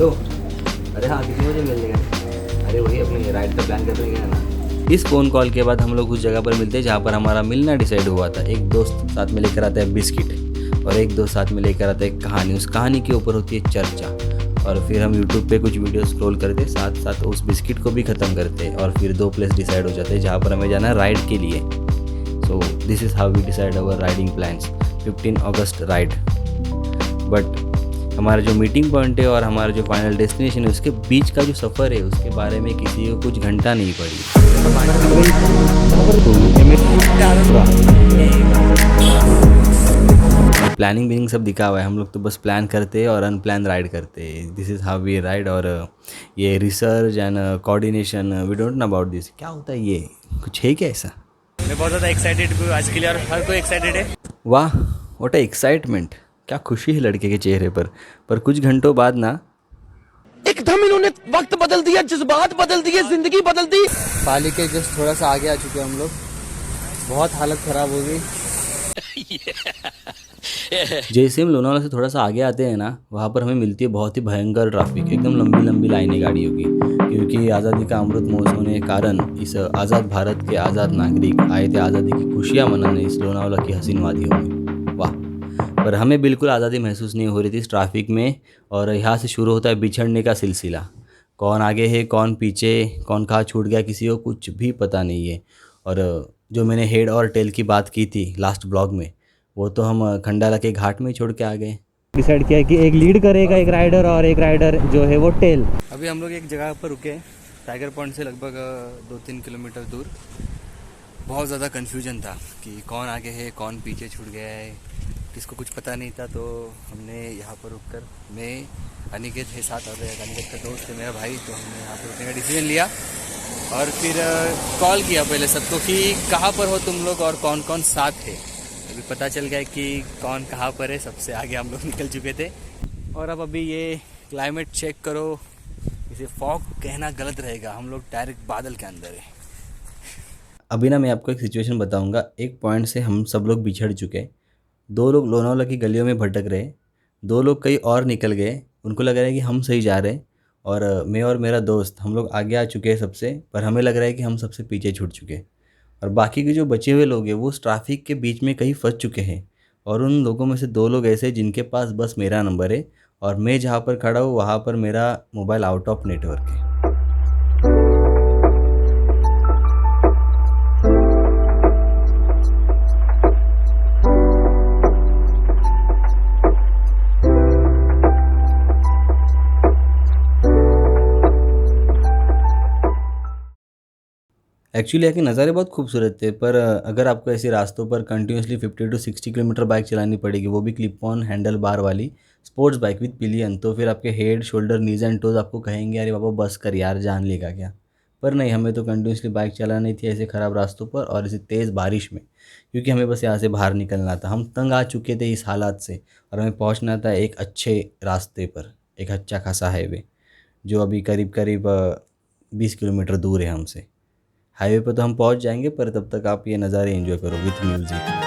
Hello. अरे हाँ, कितने बजे मिलने गए? अरे वही अपने राइड का प्लान करने गए ना। इस फ़ोन कॉल के बाद हम लोग उस जगह पर मिलते हैं जहाँ पर हमारा मिलना डिसाइड हुआ था। एक दोस्त साथ में लेकर आता है बिस्किट और एक दोस्त साथ में लेकर आता है कहानी। उस कहानी के ऊपर होती है चर्चा और फिर हम यूट्यूब पे कुछ वीडियो स्क्रॉल करते साथ साथ उस बिस्किट को भी ख़त्म करते और फिर 2 प्लेस डिसाइड हो जाते हैं जहाँ पर हमें जाना है राइड के लिए। So this is how we decide our riding plans. 15 अगस्त राइड। बट हमारा जो मीटिंग पॉइंट है और हमारा जो फाइनल डेस्टिनेशन है उसके बीच का जो सफ़र है उसके बारे में किसी को कुछ घंटा नहीं पड़ी। प्लानिंग बिनिंग सब दिखा हुआ है, हम लोग तो बस प्लान करते हैं और अनप्लान राइड करते हैं। This is how we ride. और ये research and coordination we don't know about this. क्या होता है ये, कुछ है क्या ऐसा? मैं बहुत ज़्यादा एक्साइटेड हूँ आज के लिए और हर कोई एक्साइटेड है। वाह, व्हाट अ एक्साइटमेंट। क्या खुशी है लड़के के चेहरे पर कुछ घंटों बाद ना एकदम इन्होंने वक्त बदल दिया, जज्बात बदल दिए, जिंदगी बदल दी। पाली के जस्ट थोड़ा सा आगे आ चुके हैं हम लोग। बहुत हालत ख़राब हो गई। जैसे हम लोनावाला से थोड़ा सा आगे आते हैं ना, वहाँ पर हमें मिलती है बहुत ही भयंकर ट्रैफिक। एकदम लंबी लंबी लाइनें गाड़ियों की, क्योंकि आज़ादी का अमृत महोत्सव होने के कारण इस आज़ाद भारत के आज़ाद नागरिक आए थे आज़ादी की खुशियाँ मनाने इस लोनावाला की हसीन वादियों में। वाह। पर हमें बिल्कुल आज़ादी महसूस नहीं हो रही थी इस ट्रैफिक में। और यहाँ से शुरू होता है बिछड़ने का सिलसिला। कौन आगे है कौन पीछे, कौन कहाँ छूट गया किसी को कुछ भी पता नहीं है। और जो मैंने हेड और टेल की बात की थी लास्ट ब्लॉग में, वो तो हम खंडाला के घाट में ही छोड़ के आ गए। डिसाइड किया कि एक लीड करेगा एक राइडर और एक राइडर जो है वो टेल। अभी हम लोग एक जगह पर रुके हैं, टाइगर पॉइंट से लगभग 2-3 किलोमीटर दूर। बहुत ज़्यादा कन्फ्यूजन था कि कौन आगे है कौन पीछे छूट गया है, किसको कुछ पता नहीं था। तो हमने यहाँ पर रुककर, मैं अनिकेत है साथ, और अनिकेत का दोस्त है मेरा भाई, तो हमने यहाँ पर रुकने का डिसीजन लिया। और फिर कॉल किया पहले सबको कि कहाँ पर हो तुम लोग और कौन कौन साथ है। अभी पता चल गया कि कौन कहाँ पर है, सबसे आगे हम लोग निकल चुके थे। और अब अभी ये क्लाइमेट चेक करो, इसे फॉग कहना गलत रहेगा, हम लोग डायरेक्ट बादल के अंदर है। अभी ना मैं आपको एक सिचुएशन बताऊंगा। एक पॉइंट से हम सब लोग बिछड़ चुके। 2 लोग लोनावाला की गलियों में भटक रहे, 2 लोग कहीं और निकल गए। उनको लग रहा है कि हम सही जा रहे हैं और मैं और मेरा दोस्त हम लोग आगे आ चुके हैं सबसे, पर हमें लग रहा है कि हम सबसे पीछे छूट चुके। और बाकी के जो बचे हुए लोग हैं वो उस ट्रैफिक के बीच में कहीं फंस चुके हैं। और उन लोगों में से 2 लोग ऐसे हैं जिनके पास बस मेरा नंबर है और मैं जहाँ पर खड़ा हूँ वहाँ पर मेरा मोबाइल आउट ऑफ नेटवर्क है। एक्चुअली यहाँ के नज़ारे बहुत खूबसूरत थे, पर अगर आपको ऐसे रास्तों पर कंटिन्यूसली 50 to 60 किलोमीटर बाइक चलानी पड़ेगी, वो भी क्लिप ऑन हैंडल बार वाली स्पोर्ट्स बाइक विद पिलियन, तो फिर आपके head shoulder knees and toes आपको कहेंगे अरे बाबा बस कर यार, जान लेगा क्या। पर नहीं, हमें तो कंटिन्यूसली बाइक चलानी थी ऐसे ख़राब रास्तों पर और ऐसे तेज़ बारिश में, क्योंकि हमें बस यहाँ से बाहर निकलना था। हम तंग आ चुके थे इस हालात से और हमें पहुँचना था एक अच्छे रास्ते पर, एक अच्छा खासा हाईवे जो अभी करीब करीब 20 किलोमीटर दूर है हमसे। हाईवे पर तो हम पहुंच जाएंगे, पर तब तक आप ये नज़ारे एंजॉय करो विथ म्यूज़िक।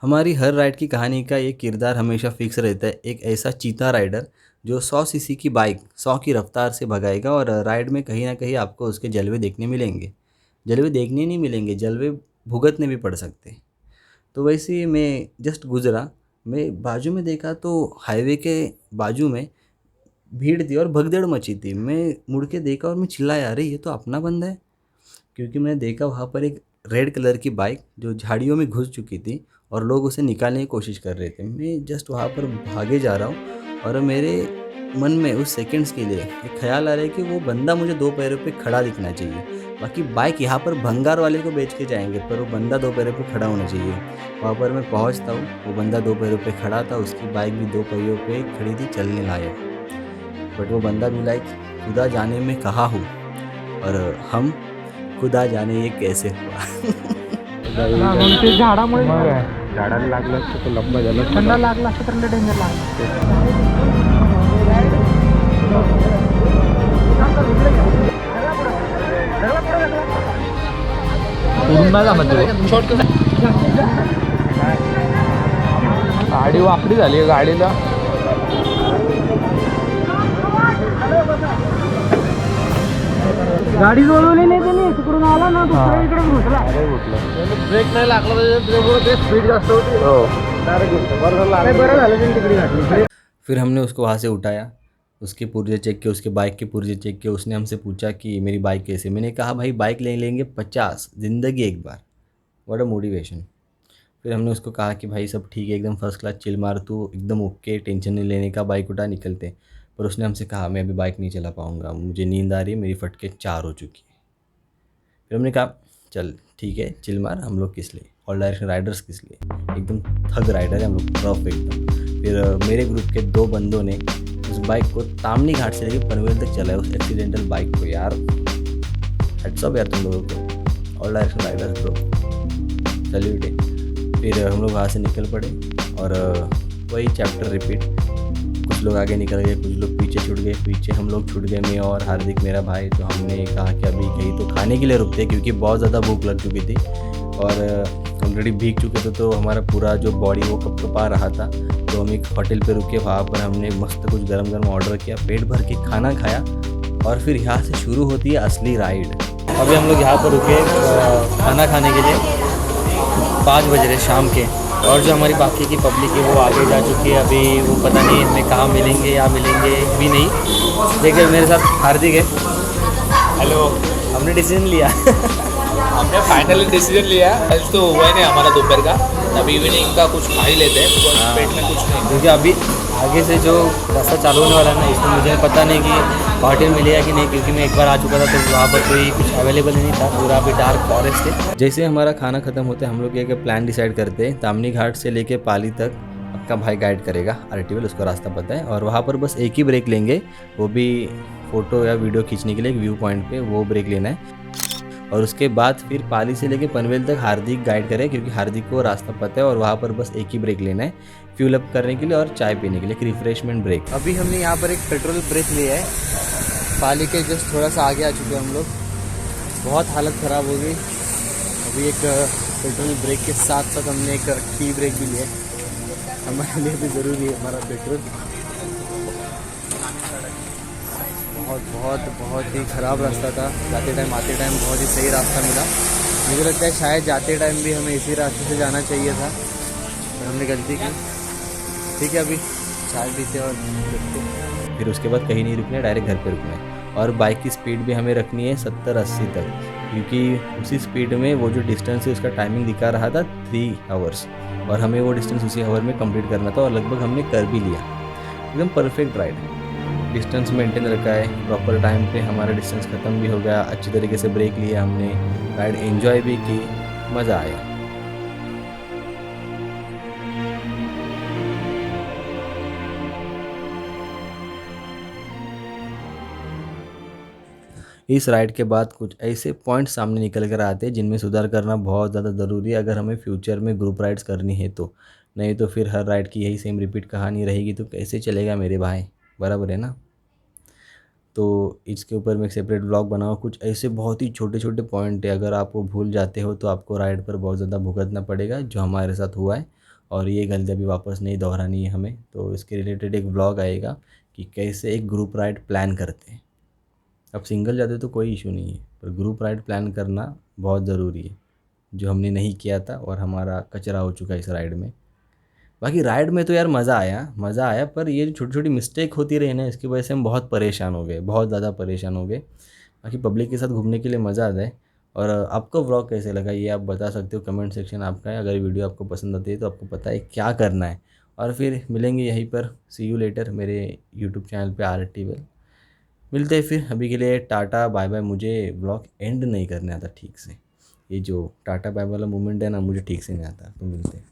हमारी हर राइड की कहानी का एक किरदार हमेशा फिक्स रहता है, एक ऐसा चीता राइडर जो 100 सीसी की बाइक 100 की रफ्तार से भगाएगा और राइड में कहीं ना कहीं आपको उसके जलवे देखने मिलेंगे। जलवे देखने नहीं मिलेंगे, जलवे भुगतने भी पड़ सकते हैं। तो वैसे ही मैं जस्ट गुज़रा, मैं बाजू में देखा तो हाईवे के बाजू में भीड़ थी और भगदड़ मची थी। मैं मुड़ के देखा और मैं चिल्लाया, अरे ये तो अपना बंदा है। क्योंकि मैंने देखा वहाँ पर एक रेड कलर की बाइक जो झाड़ियों में घुस चुकी थी और लोग उसे निकालने की कोशिश कर रहे थे। मैं जस्ट वहाँ पर भागे जा रहा हूँ और मेरे मन में उस सेकंड्स के लिए एक ख्याल आ रहा है कि वो बंदा मुझे 2 पैरों पे खड़ा दिखना चाहिए। बाकी बाइक यहाँ पर भंगार वाले को बेच के जाएंगे, पर वो बंदा 2 पैरों पे खड़ा होना चाहिए। वहाँ पर मैं पहुँचता हूँ, वो बंदा 2 पैरों पे खड़ा था, उसकी बाइक भी 2 पहियों पे खड़ी थी, चलने लायक। बट वो बंदा भी लाइक खुदा जाने में कहाँ हूँ और हम खुदा जाने ये कैसे हुआ। झाडामुळे झाडाला लागलं असतं तर लंबा झालं, थंडा लागला असतं तर डेंजर लागला। गाडी वाकडी झाली गाडीला। गाडी जोडवली नाही त्याने, तिकडून आला ना दुसऱ्या इकडे घुसला। ब्रेक नाही लागला, ब्रेकवर स्पीड जास्त होती, डायरेक्ट बरं झालं त्यांनी तिकडे घातली। फिर हमने उसको वहाँ से उठाया, उसके पुर्जे चेक किए, उसके बाइक के पुर्जे चेक किए। उसने हमसे पूछा कि मेरी बाइक कैसे। मैंने कहा भाई बाइक ले लेंगे 50, ज़िंदगी एक बार। What a motivation. फिर हमने उसको कहा कि भाई सब ठीक है, एकदम फर्स्ट क्लास, चिल मार, तू एकदम ओके, टेंशन नहीं लेने का, बाइक उठा निकलते हैं। पर उसने हमसे कहा मैं अभी बाइक नहीं चला पाऊँगा, मुझे नींद आ रही है, मेरी फटके 4 हो चुकी है। फिर हमने कहा चल ठीक है, चिल मार, हम लोग किस लिए, ऑल डायरेक्शन राइडर्स किस लिए, एकदम थग राइडर है हम लोग, टफ एकदम। फिर मेरे ग्रुप के 2 बंदों ने उस बाइक को तामनी घाट से लेकर पनवेल तक चलाया, उस एक्सीडेंटल बाइक को। यार हेड्स ऑफ यार तुम लोगों को, all direction Riders bro, salute है। फिर हम लोग वहाँ से निकल पड़े और वही चैप्टर रिपीट। कुछ लोग आगे निकल गए, कुछ लोग पीछे छूट गए। पीछे हम लोग छूट गए, मैं और हार्दिक मेरा भाई। तो हमने कहा कि अभी कहीं तो खाने के लिए रुकते, क्योंकि बहुत ज़्यादा भूख लग चुकी थी और ऑलरेडी भीग चुके थे, तो हमारा पूरा जो बॉडी वो कपकपा रहा था। तो हम एक होटल पे रुके, वहाँ पर हमने मस्त कुछ गरम गरम ऑर्डर किया, पेट भर के खाना खाया और फिर यहाँ से शुरू होती है असली राइड। अभी हम लोग यहाँ पर रुके खाना खाने के लिए, 5 बज रहे शाम के, और जो हमारी बाकी की पब्लिक है वो आगे जा चुकी है। अभी वो पता नहीं हमें कहाँ मिलेंगे या मिलेंगे भी नहीं। देखिए मेरे साथ हार्दिक है। हेलो। हमने डिसीजन लिया हमने फाइनली डिसीजन लिया। आज तो हुआ ही नहीं हमारा दोपहर का, अभी इवनिंग का कुछ खा ही लेते हैं, बिकॉज पेट में कुछ नहीं। क्योंकि अभी आगे से जो रास्ता चालू होने वाला है ना, इसमें मुझे पता नहीं कि होटल मिलेगा कि नहीं, क्योंकि मैं एक बार आ चुका था तो वहाँ पर कोई कुछ अवेलेबल नहीं था, पूरा अभी डार्क फॉरेस्ट है। जैसे हमारा खाना खत्म होता है, हम लोग एक प्लान डिसाइड करते हैं, तामनी घाट से लेके पाली तक आपका भाई गाइड करेगा, आरटीवेल, उसको रास्ता पता है। और वहाँ पर बस एक ही ब्रेक लेंगे, वो भी फ़ोटो या वीडियो खींचने के लिए, एक व्यू पॉइंट पे वो ब्रेक लेना है। और उसके बाद फिर पाली से लेके पनवेल तक हार्दिक गाइड करे, क्योंकि हार्दिक को रास्ता पता है। और वहाँ पर बस एक ही ब्रेक लेना है, फ्यूल अप करने के लिए और चाय पीने के लिए, एक रिफ्रेशमेंट ब्रेक। अभी हमने यहाँ पर एक पेट्रोल ब्रेक लिया है, पाली के जस्ट थोड़ा सा आगे आ चुके हैं हम लोग। बहुत हालत ख़राब हो गई। अभी एक पेट्रोल ब्रेक के साथ साथ हमने एक टी ब्रेक भी लिया है, हमारे लिए भी ज़रूरी है हमारा पेट्रोल। बहुत बहुत बहुत ही ख़राब रास्ता था, जाते टाइम आते टाइम बहुत ही सही रास्ता मिला। मुझे लगता है शायद जाते टाइम भी हमें इसी रास्ते से जाना चाहिए था, पर हमने गलती की। ठीक है, अभी चाय पीते और देखते। फिर उसके बाद कहीं नहीं रुकना है, डायरेक्ट घर पे रुकना है। और बाइक की स्पीड भी हमें रखनी है 70-80 तक, क्योंकि उसी स्पीड में वो जो डिस्टेंस है उसका टाइमिंग दिखा रहा था 3 आवर्स, और हमें वो डिस्टेंस उसी आवर में कंप्लीट करना था, और लगभग हमने कर भी लिया। एकदम परफेक्ट राइड, डिस्टेंस मेंटेन रखा है, प्रॉपर टाइम पे हमारा डिस्टेंस ख़त्म भी हो गया, अच्छी तरीके से ब्रेक लिया हमने, राइड एंजॉय भी की, मज़ा आया। इस राइड के बाद कुछ ऐसे पॉइंट सामने निकल कर आते हैं जिनमें सुधार करना बहुत ज़्यादा ज़रूरी है, अगर हमें फ्यूचर में ग्रुप राइड्स करनी है तो। नहीं तो फिर हर राइड की यही सेम रिपीट कहानी रहेगी, तो कैसे चलेगा मेरे भाई, बराबर है ना। तो इसके ऊपर मैं एक सेपरेट ब्लॉग बनाऊँ। कुछ ऐसे बहुत ही छोटे छोटे पॉइंट है, अगर आप वो भूल जाते हो तो आपको राइड पर बहुत ज़्यादा भुगतना पड़ेगा, जो हमारे साथ हुआ है। और ये गलती अभी वापस नहीं दोहरानी है हमें, तो इसके रिलेटेड एक ब्लॉग आएगा कि कैसे एक ग्रुप राइड प्लान करते हैं। अब सिंगल जाते तो कोई इशू नहीं है, पर ग्रुप राइड प्लान करना बहुत ज़रूरी है, जो हमने नहीं किया था और हमारा कचरा हो चुका है इस राइड में। बाकी राइड में तो यार मज़ा आया, पर ये जो छोटी छोटी मिस्टेक होती रही ना, इसकी वजह से हम बहुत परेशान हो गए, बहुत ज़्यादा परेशान हो गए। बाकी पब्लिक के साथ घूमने के लिए मज़ा आता है। और आपको व्लॉग कैसे लगा ये आप बता सकते हो, कमेंट सेक्शन आपका है। अगर वीडियो आपको पसंद आती है तो आपको पता है क्या करना है। और फिर मिलेंगे यहीं पर, सी यू लेटर मेरे यूट्यूब चैनल पे RT वेल। मिलते हैं फिर, अभी के लिए टाटा बाय बाय। मुझे व्लॉग एंड नहीं करने आता ठीक से, ये जो टाटा बाय वाला मूवमेंट है ना, मुझे ठीक से नहीं आता। तो मिलते हैं।